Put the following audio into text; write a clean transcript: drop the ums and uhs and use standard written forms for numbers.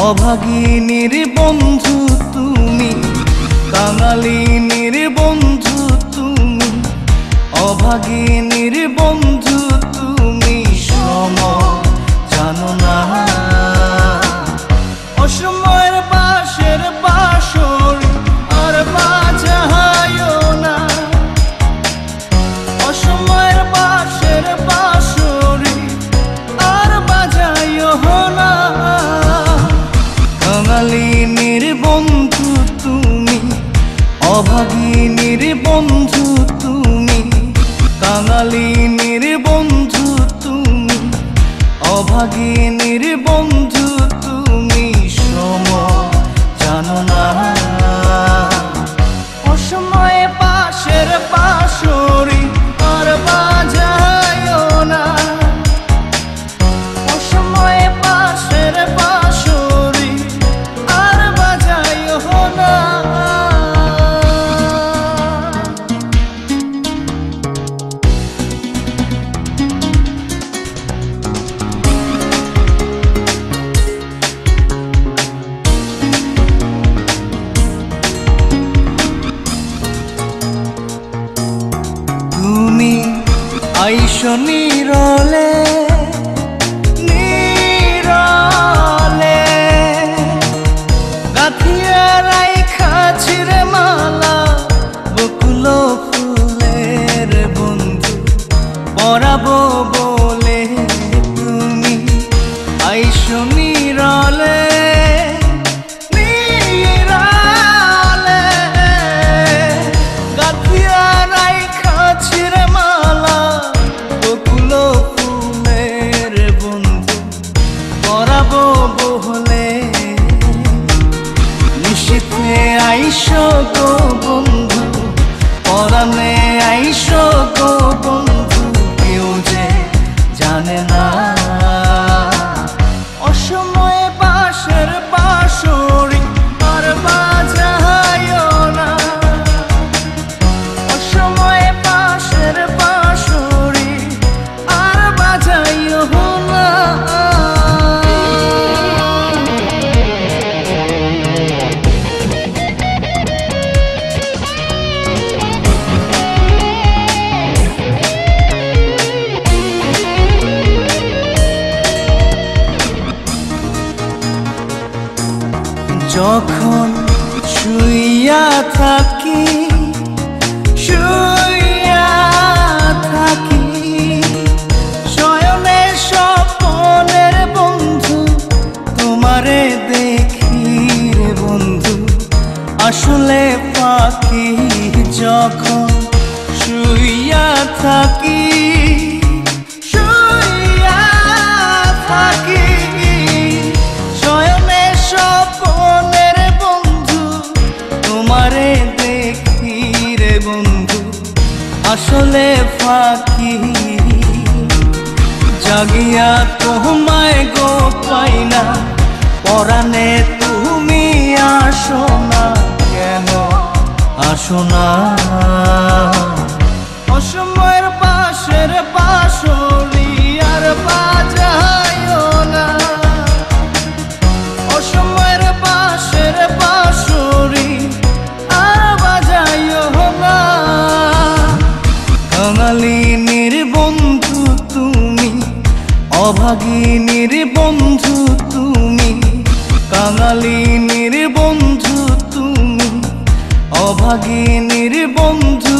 অভাগিনীর বন্ধু তুমি, কাঙালিনীর বন্ধু তুমি, অভাগিনীর বন্ধু তুমি, সম জানো না। অসময়ের পাশের বাঁশরি আর বাজায়ও না, অসময়ের পাশের বাঁশরি আর বাজায়ও না। কাঙালিনীর বন্ধু তুমি, অভাগিনীর বন্ধু তুমি, কাঙালিনীর বন্ধু তুমি, অভাগিনীর বন্ধু তুমি, সম জানো না। অসময়ে পাশের বাঁশরি আর বাজায়ও না, অসময়ে পাশের বাঁশরি আর বাজায়ও না। তুমি আইসো নীরলে নীরলে, গাঁথিয়া রাইখা ছিঁড়ে মালা বকুল ফুলের বন্ধু পরাবো বলে। তুমি আইসো নীরলে নীরলে, গাঁথিয়া রাইখা ছিঁড়ে মালা বকুল ফুলের বন্ধু পরাবো বলে। নিশীথে আইসো গো বন্ধু, পরাণে আইসো গো বন্ধু, কেউ যে জানে না। অসময়ে পাশের বাঁশরি আর বাজায়ও না, অসময়ে পাশের বাঁশরি আর বাজায়ও না। যখন শুইয়া থাকি শুইয়া থাকি, শয়নে স্বপনের বন্ধু তোমারে দেখি রে বন্ধু, আসলে পাখি। যখন শুইয়া থাকি শুইয়া থাকি, শয়নে স্বপনের বন্ধু তোমারে দেখি রে বন্ধু, আসলে ফাঁকি। জাগিয়া তোমায় গো পাই না, পরাণে তুমি আসো না, কেন আসো না। অসময়ের পাশের বাঁশরি আর বাজায়ও না, অসময়ের পাশের বাঁশরি আর বাজায়ও না। কাঙালিনীর বন্ধু তুমি, অভাগিনীর বন্ধু তুমি, কাঙালিনীর বন্ধু তুমি, অভাগিনীর বন্ধু